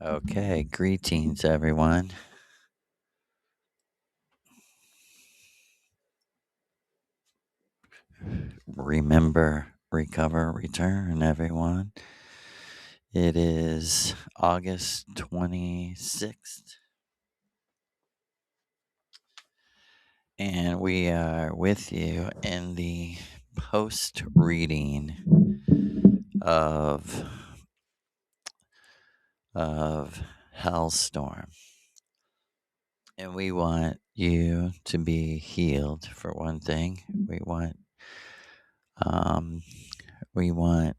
Okay, greetings, everyone. Remember, recover, return, everyone. It is August 26th, and we are with you in the post reading of, of Hellstorm. And we want you to be healed, for one thing. Um, we want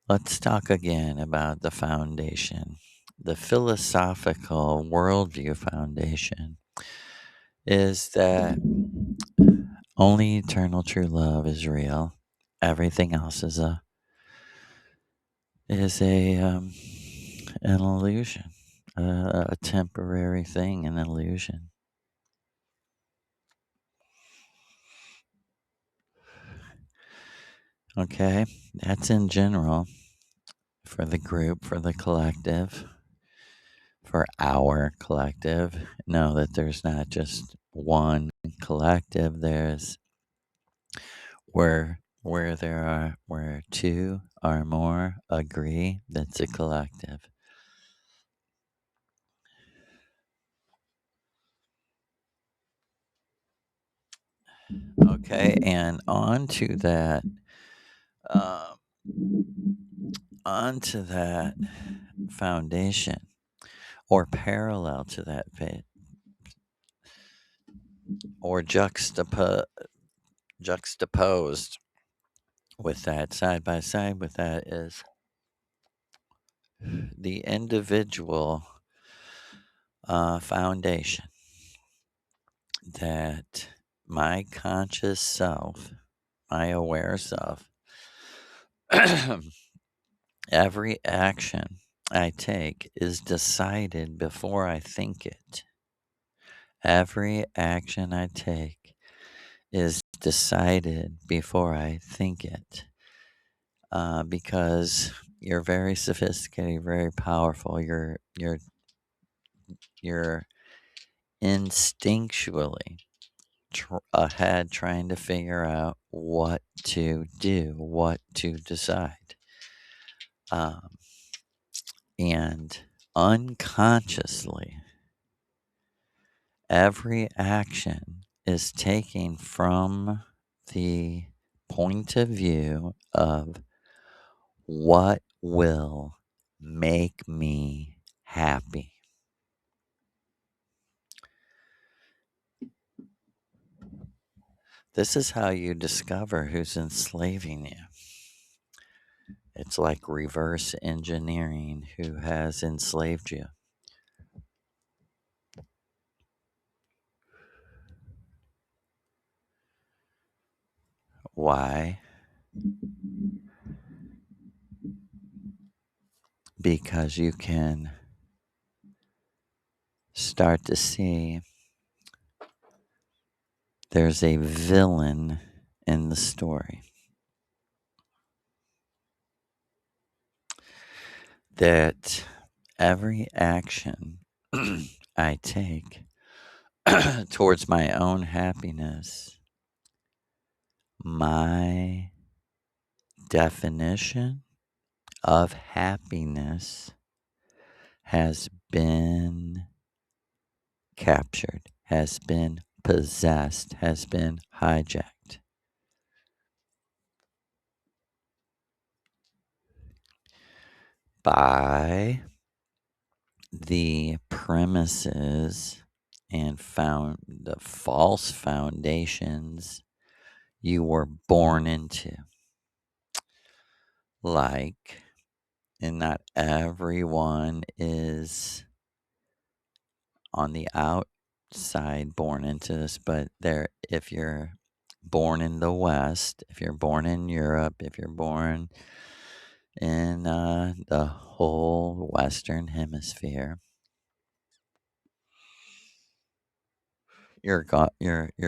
Let's talk again about the foundation. The philosophical worldview foundation is that only eternal true love is real. Everything else is an illusion, a temporary thing, an illusion. Okay, that's in general for the group, for the collective, for our collective. Know that there's not just one collective. There's where two or more agree, that's a collective. Okay, and um, onto that foundation, or parallel to that or juxtaposed with that, side by side with that, is the individual foundation that my conscious self, my aware self, every action I take is decided before I think it. Every action I take is decided before I think it. Because you're very sophisticated, very powerful. You're instinctually ahead, trying to figure out what to do, what to decide. Um, and unconsciously, every action is taken from the point of view of what will make me happy. This is how you discover who's enslaving you. It's like reverse engineering who has enslaved you. Why? Because you can start to see there's a villain in the story. That every action I take towards my own happiness, my definition of happiness has been captured, has been possessed, has been hijacked by the premises and found the false foundations you were born into. Like, and not everyone is on the outside born into this, but if you're born in the West, if you're born in Europe, if you're born in the whole Western Hemisphere, you're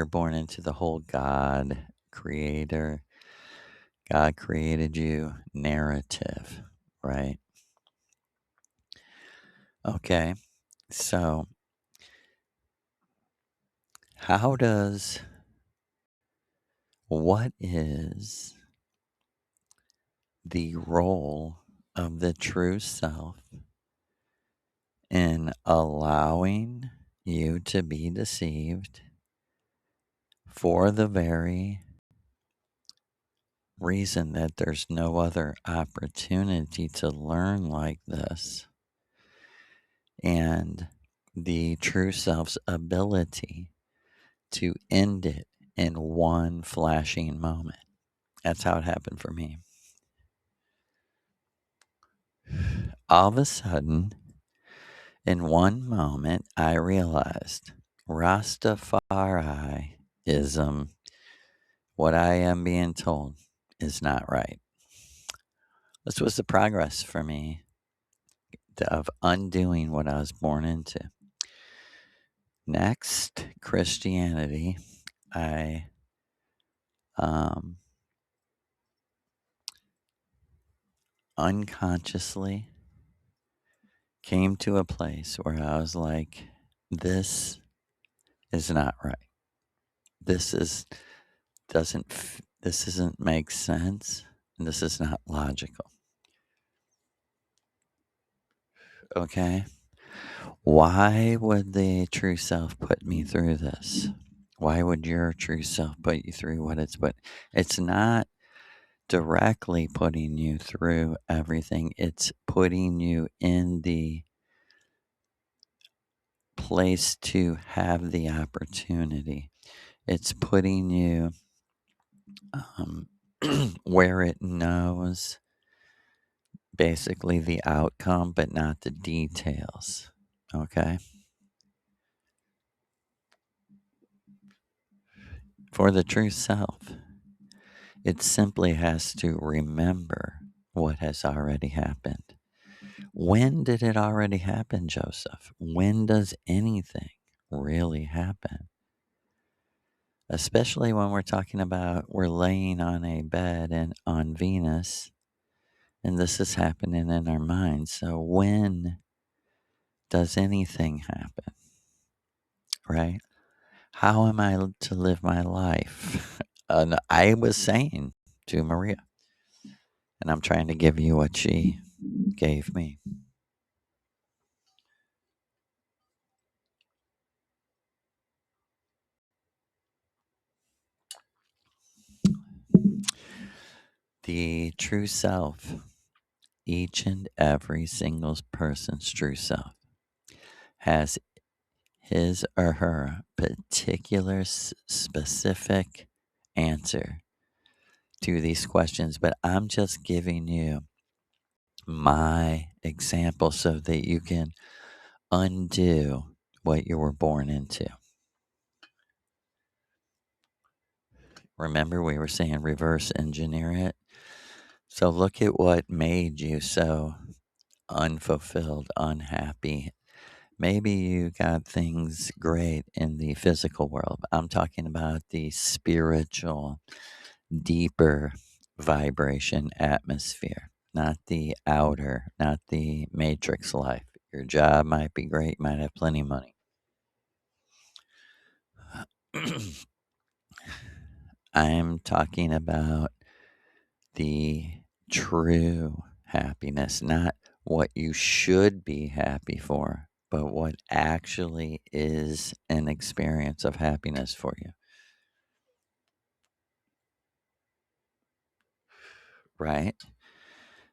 born into the whole God creator. God created you narrative, right? Okay, so how does what is the role of the true self in allowing you to be deceived for the very reason that there's no other opportunity to learn like this, and the true self's ability to end it in one flashing moment? That's how it happened for me. All of a sudden, in one moment, I realized Rastafariism, what I am being told, is not right. This was the progress for me of undoing what I was born into. Next, Christianity. I unconsciously came to a place where I was like, this is not right. This is this doesn't make sense, and this is not logical. Okay? Why would the true self put me through this? Why would your true self put you through what it's put? It's not directly putting you through everything. It's putting you in the place to have the opportunity. It's putting you um, where it knows basically the outcome, but not the details. Okay? For the true self, it simply has to remember what has already happened. When did it already happen, Joseph? When does anything really happen? Especially when we're talking about we're laying on a bed and on Venus, and this is happening in our minds. So when does anything happen, right? How am I to live my life? And I was saying to Maria, and I'm trying to give you what she gave me. The true self, each and every single person's true self, has his or her particular specific answer to these questions, but I'm just giving you my example so that you can undo what you were born into. Remember, we were saying reverse engineer it. So look at what made you so unfulfilled, unhappy. Maybe you got things great in the physical world. I'm talking about the spiritual, deeper vibration atmosphere, not the outer, not the matrix life. Your job might be great, you might have plenty of money. I'm talking about the true happiness, not what you should be happy for, but what actually is an experience of happiness for you, right?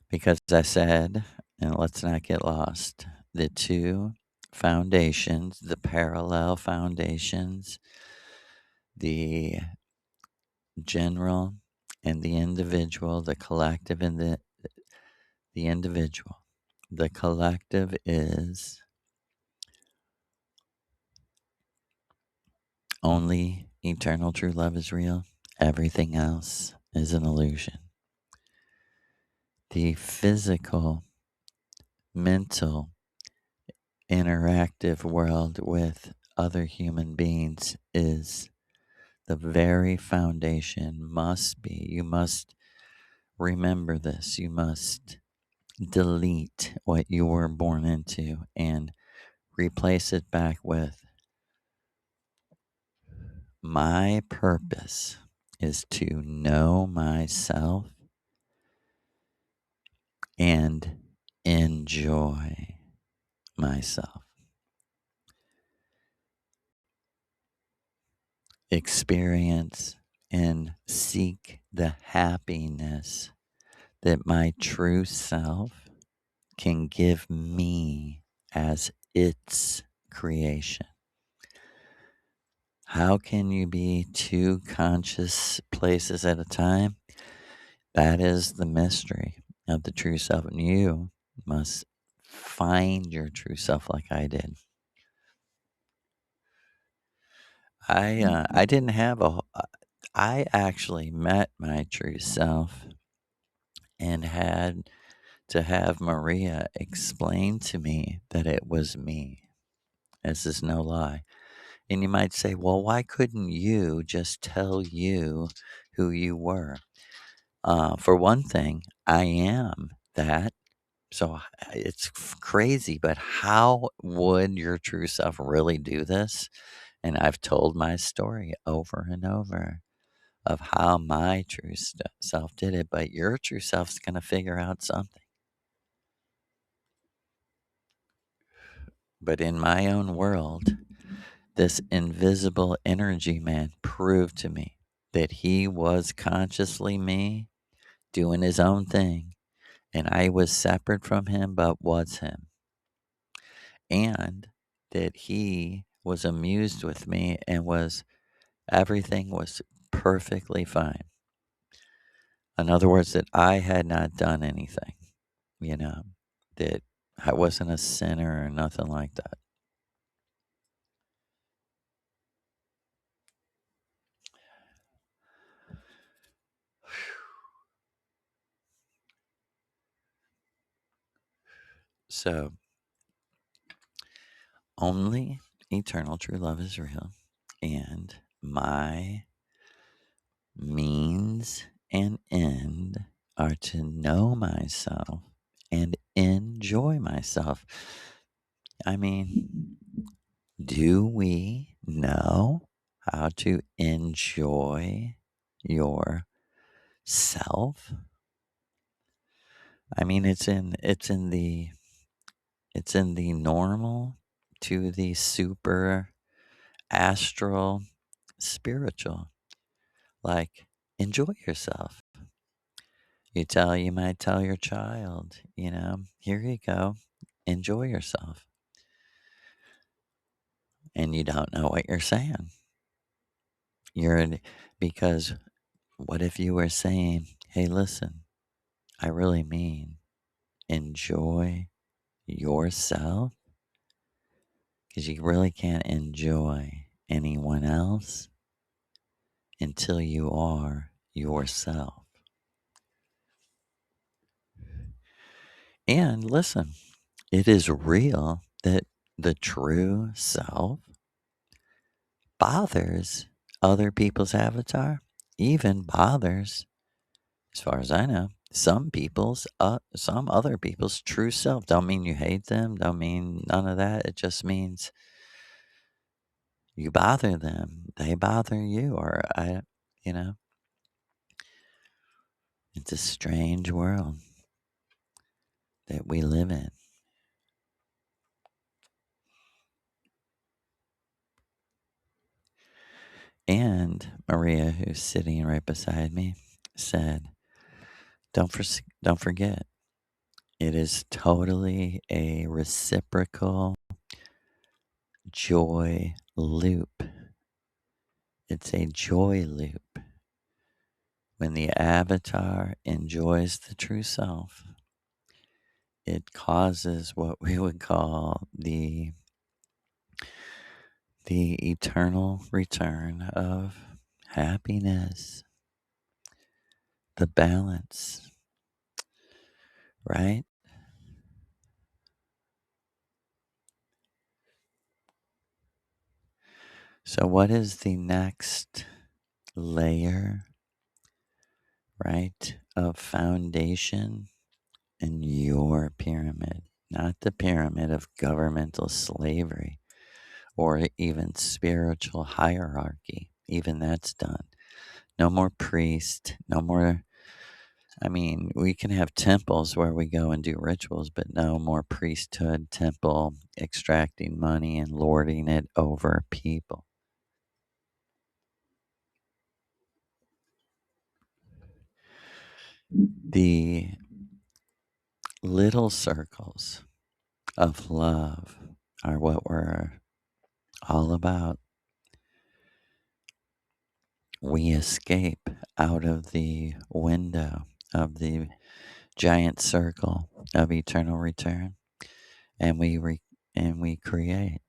Because I said, and let's not get lost, the two foundations, the parallel foundations, the general and the individual, the collective and the individual. The collective is only eternal true love is real. Everything else is an illusion. The physical, mental, interactive world with other human beings is the very foundation, must be. You must remember this. You must delete what you were born into and replace it back with my purpose is to know myself and enjoy myself. Experience and seek the happiness that my true self can give me as its creation. How can you be two conscious places at a time? That is the mystery of the true self. And you must find your true self like I did. I didn't have I actually met my true self and had to have Maria explain to me that it was me. This is no lie. And you might say, well, why couldn't you just tell you who you were? For one thing, I am that. So it's crazy, but how would your true self really do this? And I've told my story over and over of how my true self did it, but your true self's going to figure out something. But in my own world, this invisible energy man proved to me that he was consciously me doing his own thing, and I was separate from him but was him. And that he was amused with me and everything was perfectly fine. In other words, that I had not done anything, you know, that I wasn't a sinner or nothing like that. So only eternal true love is real. And my means and end are to know myself and enjoy myself. I mean, do we know how to enjoy yourself? I mean, it's in the normal to the super astral spiritual. Like, enjoy yourself. You might tell your child, here you go, enjoy yourself. And you don't know what you're saying. Because what if you were saying, hey, listen, I really mean enjoy yourself? Because you really can't enjoy anyone else until you are yourself. And listen, it is real that the true self bothers other people's avatar, even bothers, as far as I know, some other people's true self. Don't mean you hate them, don't mean none of that. It just means you bother them, they bother you, or you know, it's a strange world that we live in. And Maria, who's sitting right beside me, said, don't forget, it is totally a reciprocal joy loop. It's a joy loop. When the avatar enjoys the true self, it causes what we would call the eternal return of happiness, the balance, right? So, what is the next layer, right, of foundation in your your pyramid, not the pyramid of governmental slavery or even spiritual hierarchy. Even that's done. No more priest, no more. I mean, we can have temples where we go and do rituals, but no more priesthood, temple, extracting money and lording it over people. The little circles of love are what we're all about. We escape out of the window of the giant circle of eternal return, and we create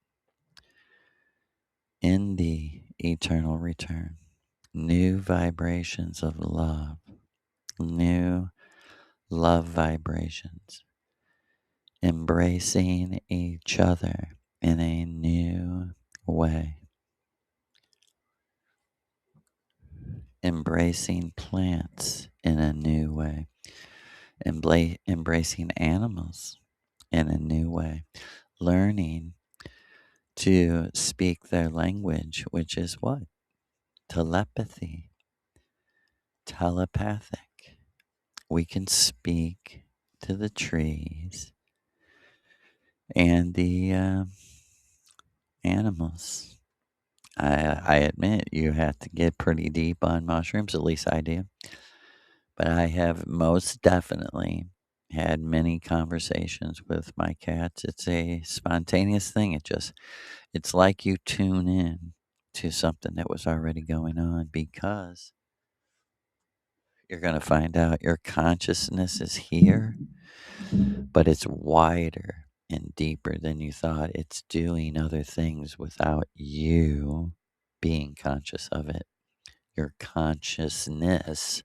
in the eternal return new vibrations of love, new love vibrations, embracing each other in a new way, embracing plants in a new way, embracing animals in a new way, learning to speak their language, which is what? Telepathy, telepathic. We can speak to the trees and the animals. I admit you have to get pretty deep on mushrooms, at least I do. But I have most definitely had many conversations with my cats. It's a spontaneous thing. It's like you tune in to something that was already going on because you're going to find out your consciousness is here, but it's wider and deeper than you thought. It's doing other things without you being conscious of it. Your consciousness,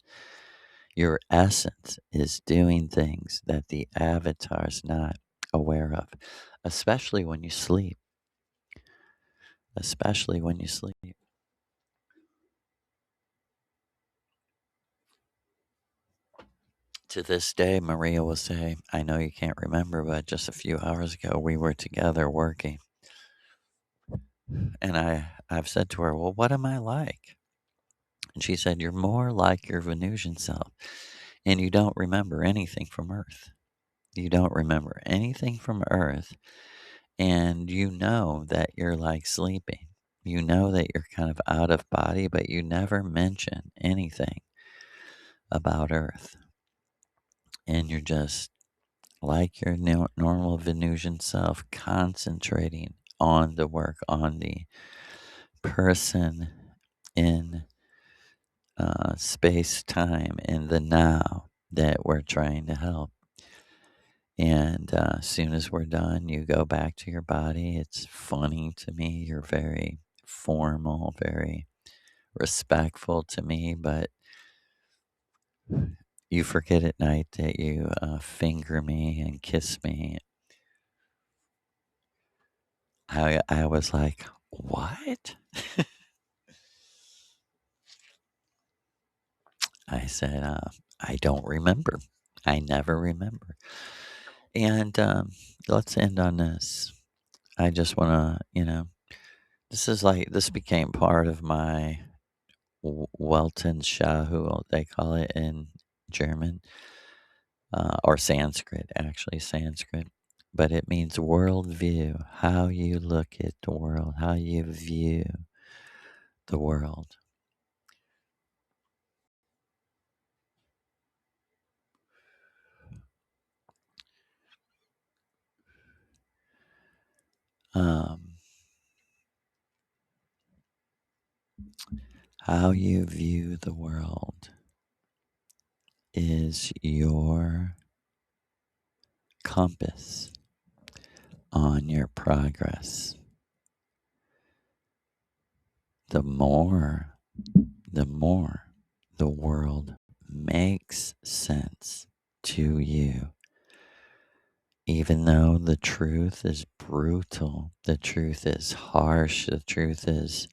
your essence is doing things that the avatar's not aware of, especially when you sleep. Especially when you sleep. To this day, Maria will say, I know you can't remember, but just a few hours ago we were together working. And I've said to her, well, what am I like? And she said, you're more like your Venusian self. And you don't remember anything from Earth. You don't remember anything from Earth. And you know that you're like sleeping. You know that you're kind of out of body, but you never mention anything about Earth. And you're just like your normal Venusian self, concentrating on the work, on the person in space time, in the now that we're trying to help. And as soon as we're done, you go back to your body. It's funny to me. You're very formal, very respectful to me, but you forget at night that you finger me and kiss me. I was like, what? I said, I don't remember. I never remember. And let's end on this. I just want to, this became part of my Weltanschauung, they call it in German, or Sanskrit, actually, Sanskrit. But it means worldview, how you look at the world, how you view the world. Um, how you view the world is your compass on your progress. The more, the more the world makes sense to you, even though the truth is brutal, the truth is harsh, the truth is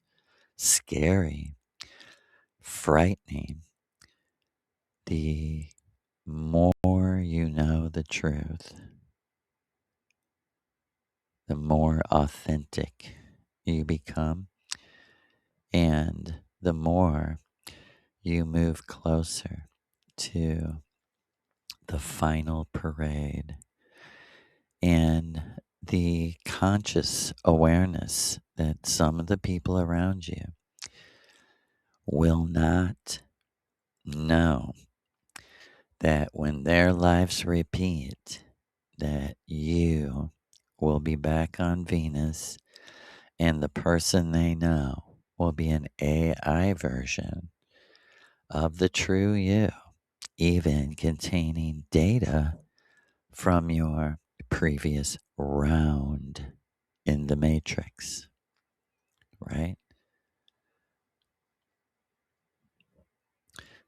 scary, frightening, the more you know the truth, the more authentic you become, and the more you move closer to the final parade and the conscious awareness that some of the people around you will not know that when their lives repeat, that you will be back on Venus and the person they know will be an AI version of the true you, even containing data from your previous round in the matrix, right?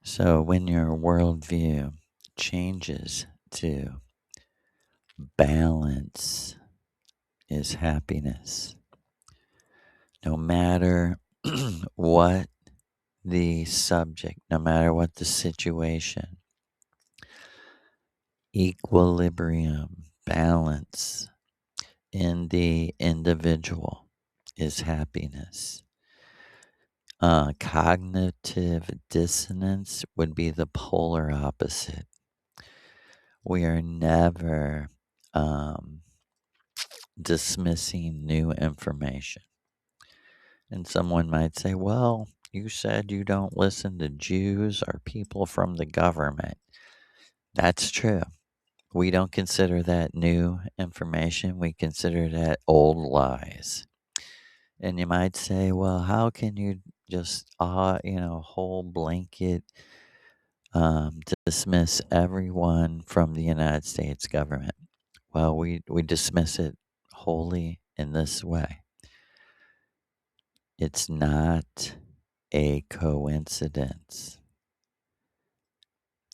So when your worldview changes to balance is happiness, no matter what the subject, no matter what the situation, equilibrium, balance in the individual is happiness. Cognitive dissonance would be the polar opposite. We are never dismissing new information. And someone might say, well, you said you don't listen to Jews or people from the government. That's true. We don't consider that new information. We consider that old lies. And you might say, well, how can you just, whole blanket dismiss everyone from the United States government? Well, we dismiss it wholly in this way. It's not a coincidence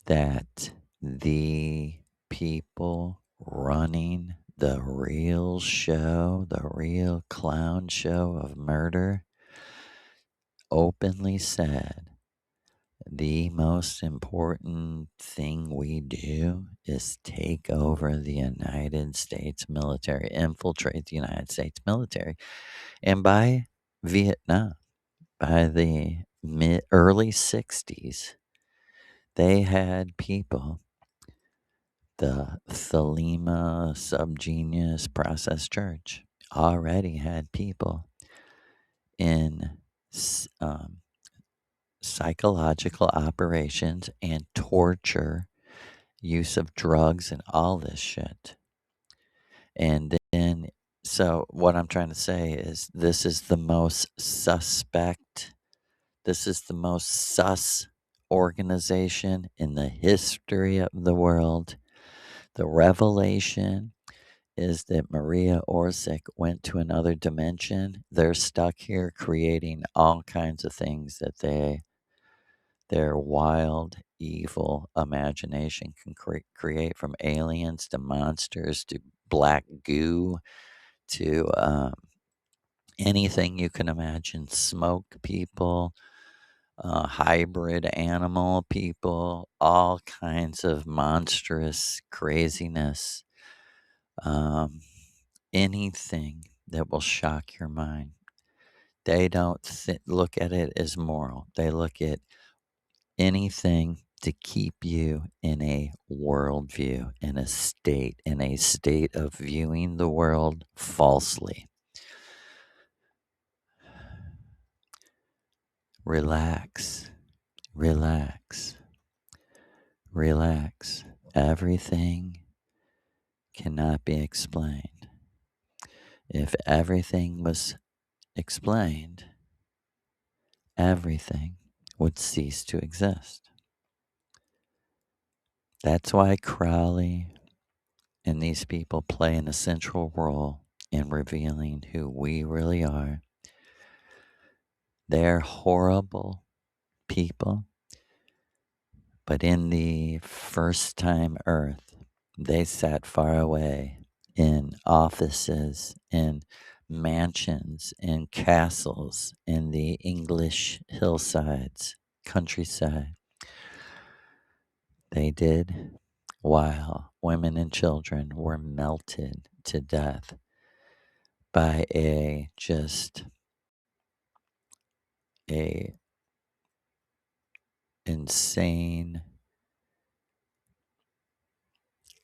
that the people running the real show, the real clown show of murder, openly said the most important thing we do is take over the United States military, infiltrate the United States military. And by Vietnam, by the early 60s, they had people, the Thelema Subgenius Process Church already had people in psychological operations and torture, use of drugs, and all this shit. And then, so what I'm trying to say is this is the most suspect, this is the most sus organization in the history of the world. The revelation is that Maria Orsic went to another dimension. They're stuck here creating all kinds of things that their wild, evil imagination can create, from aliens to monsters to black goo to anything you can imagine, smoke people, hybrid animal people, all kinds of monstrous craziness. Anything that will shock your mind. They don't look at it as moral. They look at anything to keep you in a worldview, in a state of viewing the world falsely. Relax, relax, relax. Everything cannot be explained. If everything was explained, everything would cease to exist. That's why Crowley and these people play an essential role in revealing who we really are. They're horrible people, but in the first time Earth, they sat far away in offices, in mansions, in castles, in the English hillsides, countryside. they did while women and children were melted to death by a insane,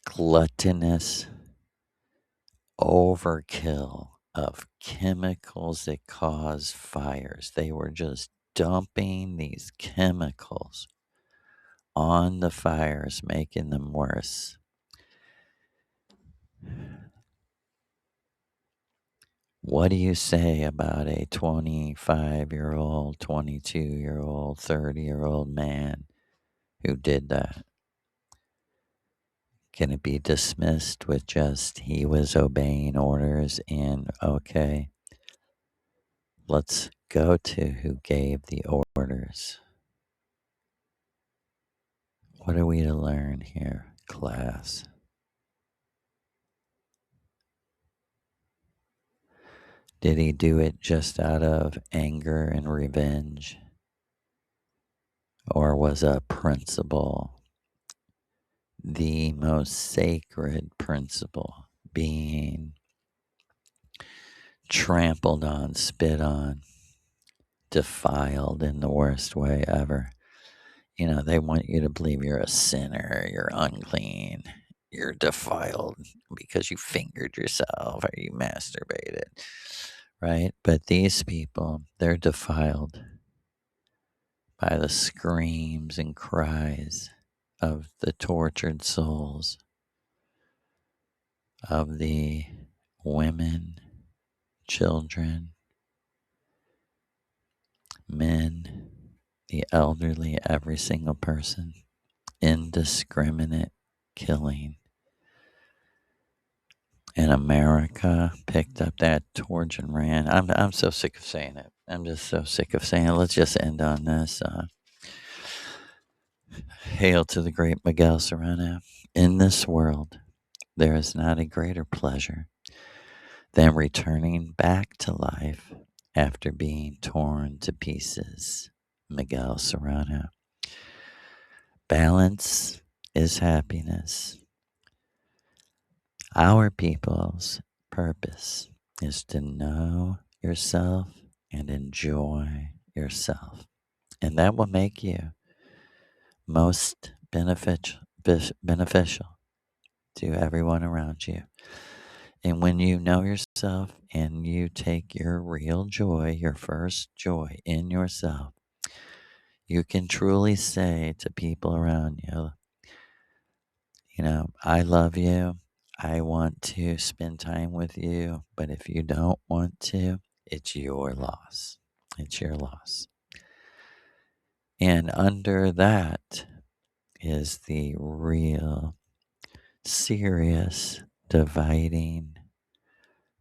gluttonous overkill of chemicals that cause fires. They were just dumping these chemicals on the fires, making them worse. What do you say about a 25-year-old, 22-year-old, 30-year-old man who did that? Can it be dismissed with just he was obeying orders and okay, let's go to who gave the orders? What are we to learn here, class? Did he do it just out of anger and revenge? Or was a principle, the most sacred principle, being trampled on, spit on, defiled in the worst way ever? You know, they want you to believe you're a sinner, you're unclean, you're defiled because you fingered yourself or you masturbated, right? But these people, they're defiled by the screams and cries of the tortured souls of the women, children, men, the elderly, every single person. Indiscriminate killing. And America picked up that torch and ran. I'm so sick of saying it. I'm just so sick of saying it. Let's just end on this. Hail to the great Miguel Serrano. In this world, there is not a greater pleasure than returning back to life after being torn to pieces. Miguel Serrano. Balance is happiness. Our people's purpose is to know yourself and enjoy yourself. And that will make you most beneficial to everyone around you. And when you know yourself and you take your real joy, your first joy in yourself, you can truly say to people around you, you know, I love you. I want to spend time with you. But if you don't want to, it's your loss. It's your loss. And under that is the real, serious, dividing,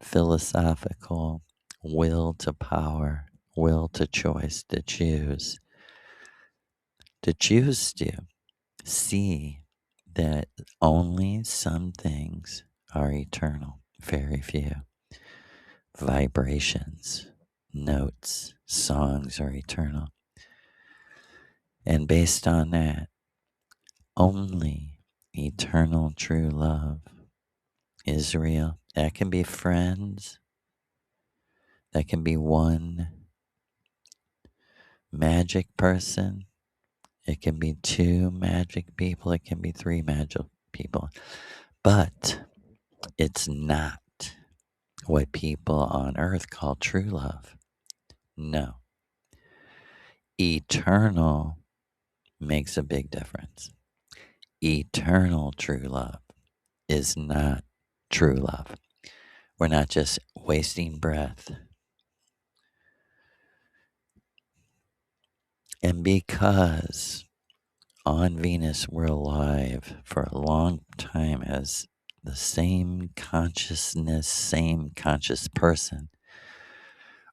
philosophical will to power, will to choice, to choose to see that only some things are eternal, very few. Vibrations, notes, songs are eternal. And based on that, only eternal true love is real. That can be friends, that can be one magic person, it can be two magic people, it can be three magic people. But it's not what people on earth call true love. No. Eternal makes a big difference. Eternal true love is not true love. We're not just wasting breath. And because on Venus we're alive for a long time as the same consciousness, same conscious person,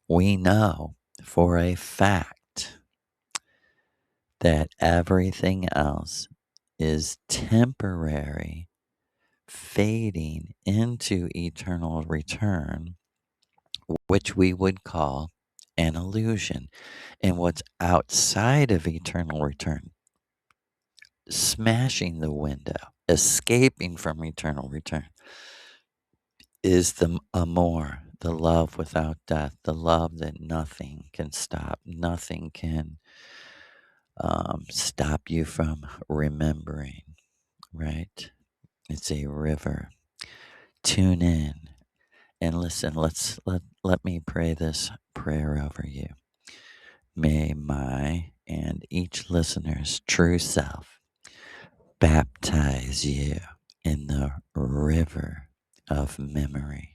we know for a fact that everything else is temporary, fading into eternal return, which we would call an illusion. And what's outside of eternal return, smashing the window, escaping from eternal return, is the Amor, the love without death, the love that nothing can stop, nothing can stop you from remembering, right? It's a river. Tune in and listen. Let me pray this prayer over you. May my and each listener's true self baptize you in the river of memory.